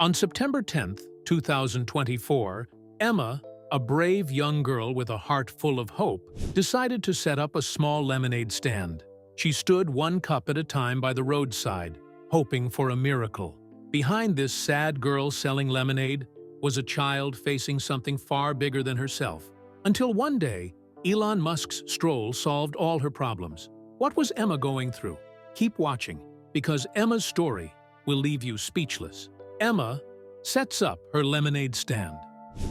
On September 10th, 2024, Emma, a brave young girl with a heart full of hope, decided to set up a small lemonade stand. She stood one cup at a time by the roadside, hoping for a miracle. Behind this sad girl selling lemonade was a child facing something far bigger than herself. Until one day, Elon Musk's stroll solved all her problems. What was Emma going through? Keep watching, because Emma's story will leave you speechless. Emma sets up her lemonade stand.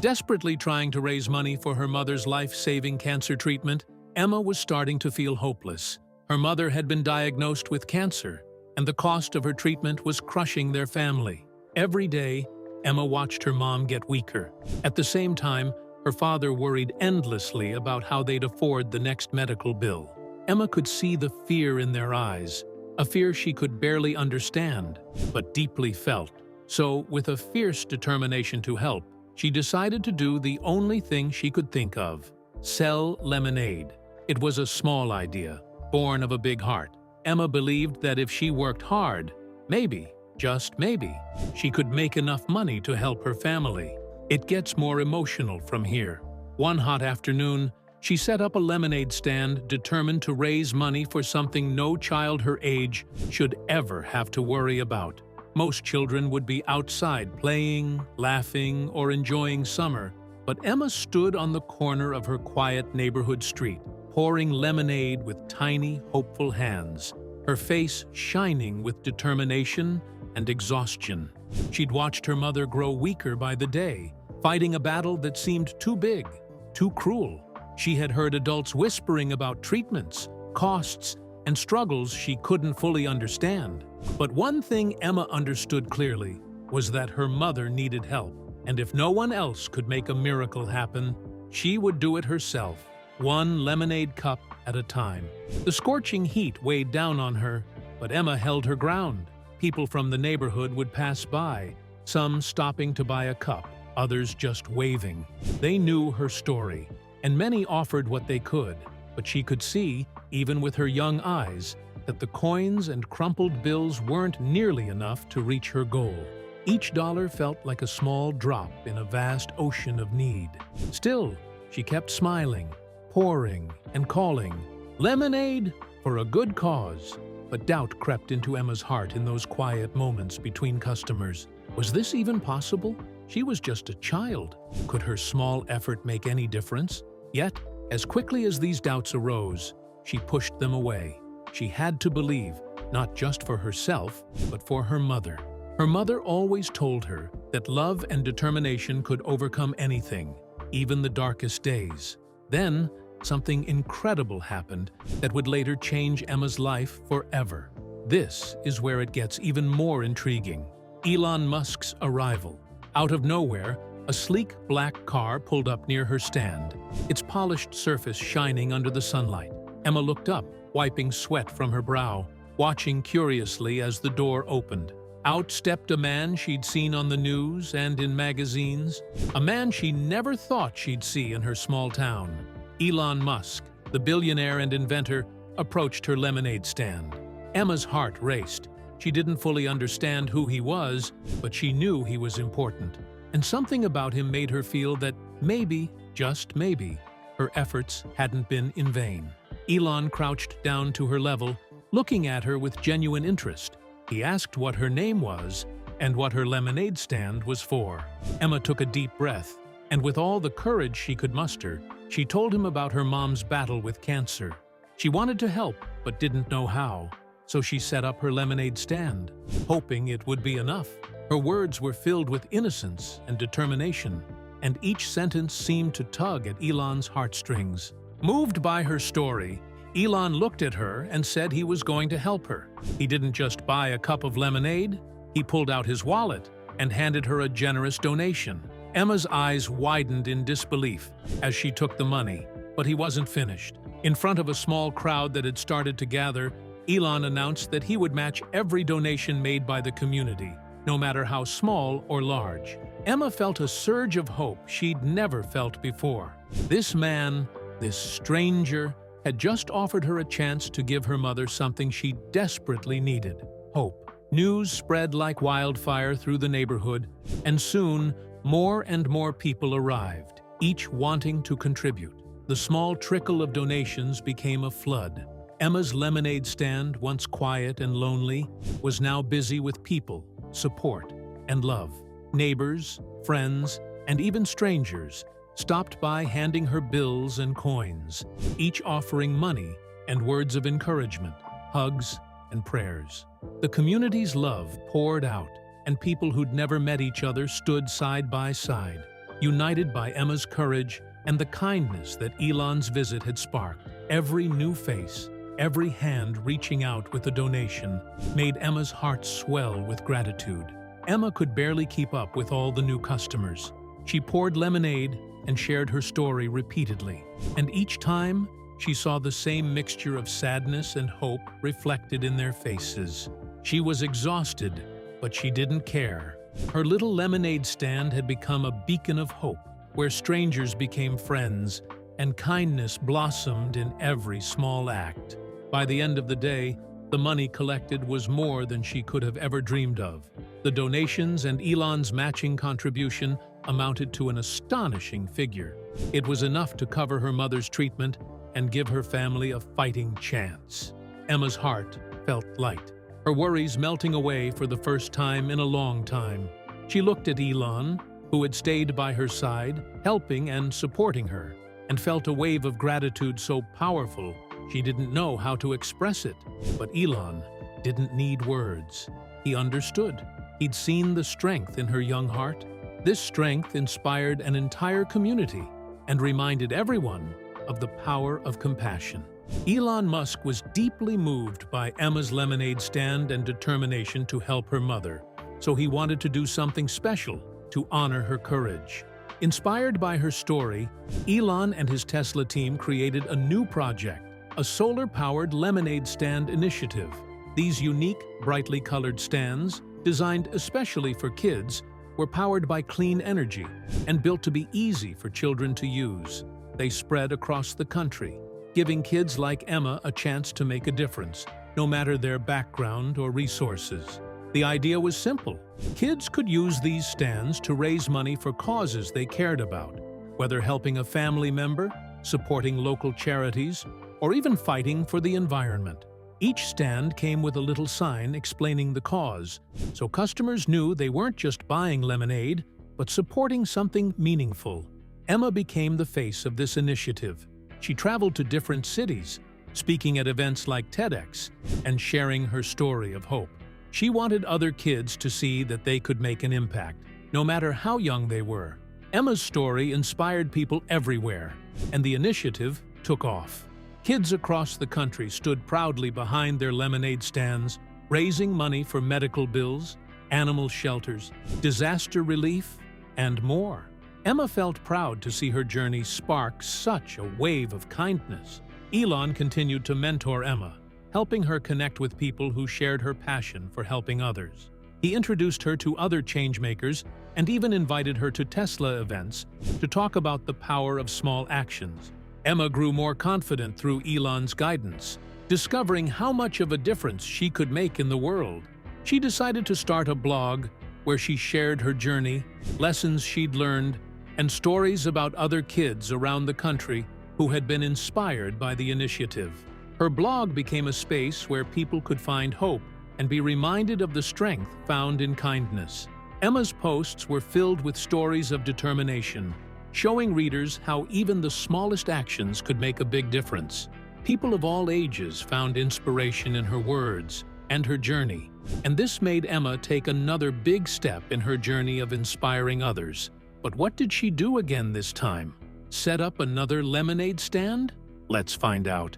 Desperately trying to raise money for her mother's life-saving cancer treatment, Emma was starting to feel hopeless. Her mother had been diagnosed with cancer, and the cost of her treatment was crushing their family. Every day, Emma watched her mom get weaker. At the same time, her father worried endlessly about how they'd afford the next medical bill. Emma could see the fear in their eyes, a fear she could barely understand, but deeply felt. So, with a fierce determination to help, she decided to do the only thing she could think of: sell lemonade. It was a small idea, born of a big heart. Emma believed that if she worked hard, maybe, just maybe, she could make enough money to help her family. It gets more emotional from here. One hot afternoon, she set up a lemonade stand determined to raise money for something no child her age should ever have to worry about. Most children would be outside playing, laughing, or enjoying summer, but Emma stood on the corner of her quiet neighborhood street, pouring lemonade with tiny, hopeful hands, her face shining with determination and exhaustion. She'd watched her mother grow weaker by the day, fighting a battle that seemed too big, too cruel. She had heard adults whispering about treatments, costs, and struggles she couldn't fully understand. But one thing Emma understood clearly was that her mother needed help, and if no one else could make a miracle happen, she would do it herself, one lemonade cup at a time. The scorching heat weighed down on her, but Emma held her ground. People from the neighborhood would pass by, some stopping to buy a cup, others just waving. They knew her story, and many offered what they could, but she could see, even with her young eyes, that the coins and crumpled bills weren't nearly enough to reach her goal. Each dollar felt like a small drop in a vast ocean of need. Still, she kept smiling, pouring, and calling, "Lemonade for a good cause." But doubt crept into Emma's heart in those quiet moments between customers. Was this even possible? She was just a child. Could her small effort make any difference? Yet, as quickly as these doubts arose, she pushed them away. She had to believe, not just for herself, but for her mother. Her mother always told her that love and determination could overcome anything, even the darkest days. Then, something incredible happened that would later change Emma's life forever. This is where it gets even more intriguing. Elon Musk's arrival. Out of nowhere, a sleek black car pulled up near her stand, its polished surface shining under the sunlight. Emma looked up, wiping sweat from her brow, watching curiously as the door opened. Out stepped a man she'd seen on the news and in magazines, a man she never thought she'd see in her small town. Elon Musk, the billionaire and inventor, approached her lemonade stand. Emma's heart raced. She didn't fully understand who he was, but she knew he was important. And something about him made her feel that maybe, just maybe, her efforts hadn't been in vain. Elon crouched down to her level, looking at her with genuine interest. He asked what her name was and what her lemonade stand was for. Emma took a deep breath, and with all the courage she could muster, she told him about her mom's battle with cancer. She wanted to help, but didn't know how, so she set up her lemonade stand, hoping it would be enough. Her words were filled with innocence and determination, and each sentence seemed to tug at Elon's heartstrings. Moved by her story, Elon looked at her and said he was going to help her. He didn't just buy a cup of lemonade, he pulled out his wallet and handed her a generous donation. Emma's eyes widened in disbelief as she took the money, but he wasn't finished. In front of a small crowd that had started to gather, Elon announced that he would match every donation made by the community, no matter how small or large. Emma felt a surge of hope she'd never felt before. This man, this stranger, had just offered her a chance to give her mother something she desperately needed: hope. News spread like wildfire through the neighborhood, and soon more and more people arrived, each wanting to contribute. The small trickle of donations became a flood. Emma's lemonade stand, once quiet and lonely, was now busy with people, support, and love. Neighbors, friends, and even strangers stopped by handing her bills and coins, each offering money and words of encouragement, hugs, and prayers. The community's love poured out, and people who'd never met each other stood side by side, united by Emma's courage and the kindness that Elon's visit had sparked. Every new face, every hand reaching out with a donation, made Emma's heart swell with gratitude. Emma could barely keep up with all the new customers. She poured lemonade and shared her story repeatedly, and each time she saw the same mixture of sadness and hope reflected in their faces. She was exhausted, but she didn't care. Her little lemonade stand had become a beacon of hope, where strangers became friends and kindness blossomed in every small act. By the end of the day, the money collected was more than she could have ever dreamed of. The donations and Elon's matching contribution amounted to an astonishing figure. It was enough to cover her mother's treatment and give her family a fighting chance. Emma's heart felt light, her worries melting away for the first time in a long time. She looked at Elon, who had stayed by her side, helping and supporting her, and felt a wave of gratitude so powerful she didn't know how to express it. But Elon didn't need words. He understood. He'd seen the strength in her young heart. This strength inspired an entire community and reminded everyone of the power of compassion. Elon Musk was deeply moved by Emma's lemonade stand and determination to help her mother, so he wanted to do something special to honor her courage. Inspired by her story, Elon and his Tesla team created a new project, a solar-powered lemonade stand initiative. These unique, brightly colored stands, designed especially for kids, were powered by clean energy and built to be easy for children to use. They spread across the country, giving kids like Emma a chance to make a difference, no matter their background or resources. The idea was simple. Kids could use these stands to raise money for causes they cared about, whether helping a family member, supporting local charities, or even fighting for the environment. Each stand came with a little sign explaining the cause, so customers knew they weren't just buying lemonade, but supporting something meaningful. Emma became the face of this initiative. She traveled to different cities, speaking at events like TEDx, and sharing her story of hope. She wanted other kids to see that they could make an impact, no matter how young they were. Emma's story inspired people everywhere, and the initiative took off. Kids across the country stood proudly behind their lemonade stands, raising money for medical bills, animal shelters, disaster relief, and more. Emma felt proud to see her journey spark such a wave of kindness. Elon continued to mentor Emma, helping her connect with people who shared her passion for helping others. He introduced her to other changemakers and even invited her to Tesla events to talk about the power of small actions. Emma grew more confident through Elon's guidance, discovering how much of a difference she could make in the world. She decided to start a blog where she shared her journey, lessons she'd learned, and stories about other kids around the country who had been inspired by the initiative. Her blog became a space where people could find hope and be reminded of the strength found in kindness. Emma's posts were filled with stories of determination, showing readers how even the smallest actions could make a big difference. People of all ages found inspiration in her words and her journey, and this made Emma take another big step in her journey of inspiring others. But what did she do again this time? Set up another lemonade stand? Let's find out.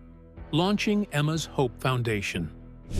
Launching Emma's Hope Foundation.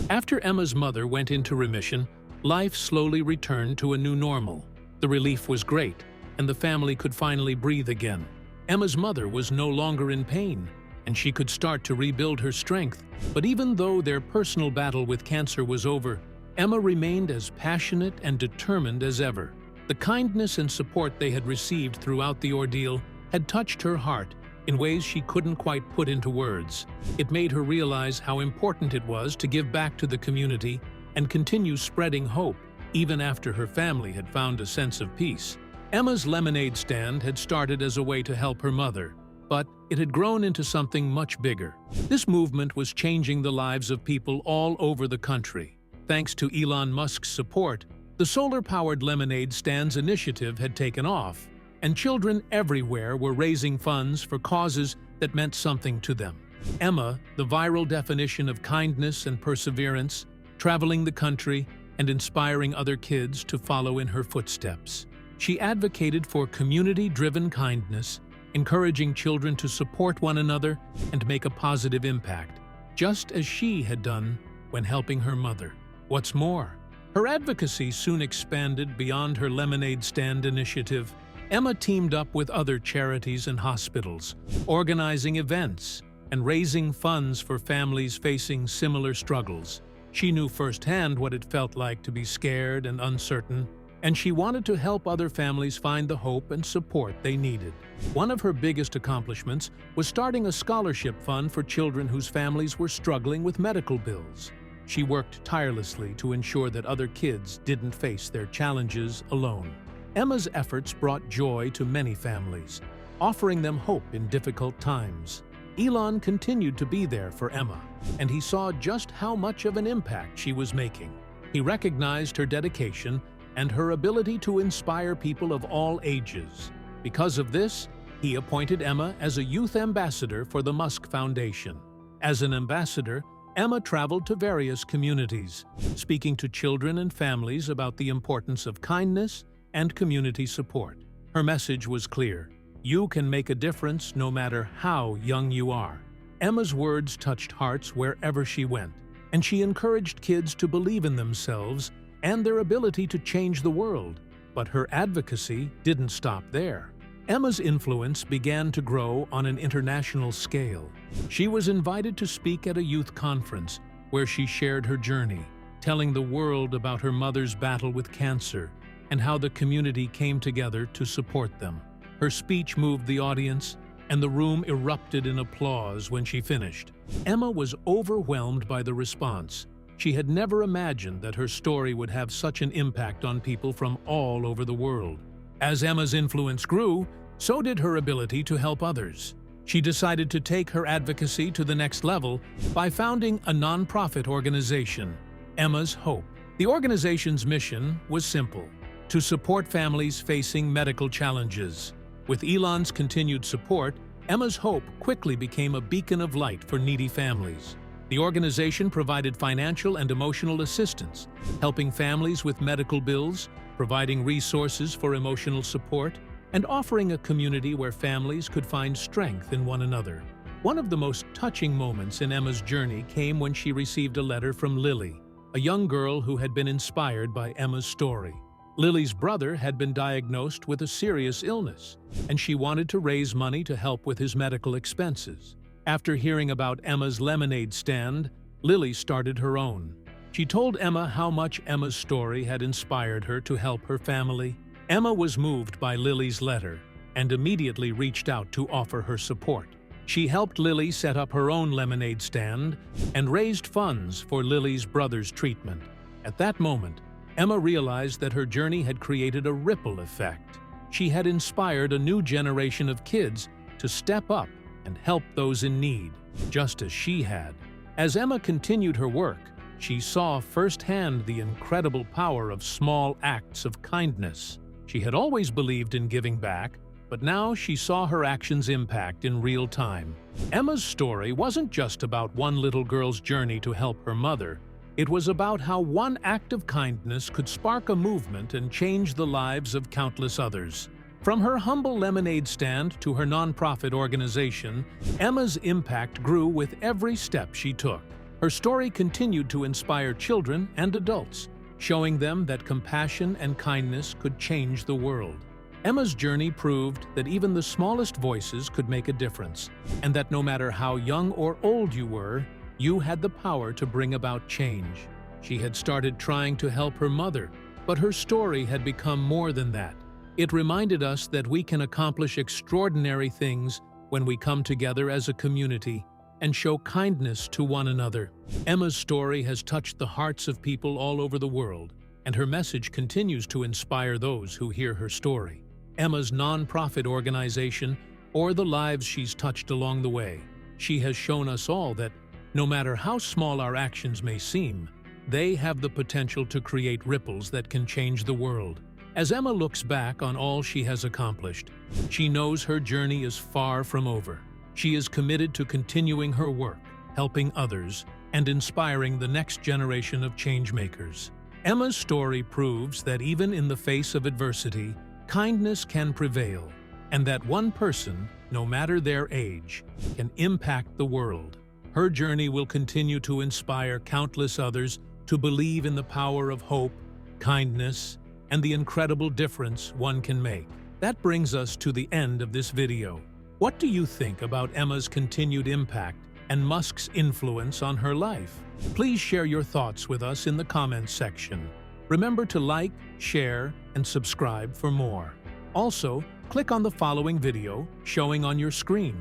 After Emma's mother went into remission, life slowly returned to a new normal. The relief was great, and the family could finally breathe again. Emma's mother was no longer in pain, and she could start to rebuild her strength. But even though their personal battle with cancer was over, Emma remained as passionate and determined as ever. The kindness and support they had received throughout the ordeal had touched her heart in ways she couldn't quite put into words. It made her realize how important it was to give back to the community and continue spreading hope even after her family had found a sense of peace. Emma's lemonade stand had started as a way to help her mother, but it had grown into something much bigger. This movement was changing the lives of people all over the country. Thanks to Elon Musk's support, the solar-powered lemonade stand's initiative had taken off, and children everywhere were raising funds for causes that meant something to them. Emma, the viral definition of kindness and perseverance, traveling the country and inspiring other kids to follow in her footsteps. She advocated for community-driven kindness, encouraging children to support one another and make a positive impact, just as she had done when helping her mother. What's more, her advocacy soon expanded beyond her lemonade stand initiative. Emma teamed up with other charities and hospitals, organizing events and raising funds for families facing similar struggles. She knew firsthand what it felt like to be scared and uncertain, and she wanted to help other families find the hope and support they needed. One of her biggest accomplishments was starting a scholarship fund for children whose families were struggling with medical bills. She worked tirelessly to ensure that other kids didn't face their challenges alone. Emma's efforts brought joy to many families, offering them hope in difficult times. Elon continued to be there for Emma, and he saw just how much of an impact she was making. He recognized her dedication and her ability to inspire people of all ages. Because of this, he appointed Emma as a youth ambassador for the Musk Foundation. As an ambassador, Emma traveled to various communities, speaking to children and families about the importance of kindness and community support. Her message was clear: you can make a difference no matter how young you are. Emma's words touched hearts wherever she went, and she encouraged kids to believe in themselves and their ability to change the world. But her advocacy didn't stop there. Emma's influence began to grow on an international scale. She was invited to speak at a youth conference where she shared her journey, telling the world about her mother's battle with cancer and how the community came together to support them. Her speech moved the audience, and the room erupted in applause when she finished. Emma was overwhelmed by the response. She had never imagined that her story would have such an impact on people from all over the world. As Emma's influence grew, so did her ability to help others. She decided to take her advocacy to the next level by founding a nonprofit organization, Emma's Hope. The organization's mission was simple: to support families facing medical challenges. With Elon's continued support, Emma's Hope quickly became a beacon of light for needy families. The organization provided financial and emotional assistance, helping families with medical bills, providing resources for emotional support, and offering a community where families could find strength in one another. One of the most touching moments in Emma's journey came when she received a letter from Lily, a young girl who had been inspired by Emma's story. Lily's brother had been diagnosed with a serious illness, and she wanted to raise money to help with his medical expenses. After hearing about Emma's lemonade stand, Lily started her own. She told Emma how much Emma's story had inspired her to help her family. Emma was moved by Lily's letter and immediately reached out to offer her support. She helped Lily set up her own lemonade stand and raised funds for Lily's brother's treatment. At that moment, Emma realized that her journey had created a ripple effect. She had inspired a new generation of kids to step up and help those in need, just as she had. As Emma continued her work, she saw firsthand the incredible power of small acts of kindness. She had always believed in giving back, but now she saw her actions' impact in real time. Emma's story wasn't just about one little girl's journey to help her mother. It was about how one act of kindness could spark a movement and change the lives of countless others. From her humble lemonade stand to her nonprofit organization, Emma's impact grew with every step she took. Her story continued to inspire children and adults, showing them that compassion and kindness could change the world. Emma's journey proved that even the smallest voices could make a difference, and that no matter how young or old you were, you had the power to bring about change. She had started trying to help her mother, but her story had become more than that. It reminded us that we can accomplish extraordinary things when we come together as a community and show kindness to one another. Emma's story has touched the hearts of people all over the world, and her message continues to inspire those who hear her story. Emma's non-profit organization, or the lives she's touched along the way, she has shown us all that, no matter how small our actions may seem, they have the potential to create ripples that can change the world. As Emma looks back on all she has accomplished, she knows her journey is far from over. She is committed to continuing her work, helping others, and inspiring the next generation of changemakers. Emma's story proves that even in the face of adversity, kindness can prevail, and that one person, no matter their age, can impact the world. Her journey will continue to inspire countless others to believe in the power of hope, kindness, and the incredible difference one can make. That brings us to the end of this video. What do you think about Emma's continued impact and Musk's influence on her life? Please share your thoughts with us in the comments section. Remember to like, share, and subscribe for more. Also, click on the following video showing on your screen.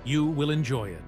You will enjoy it.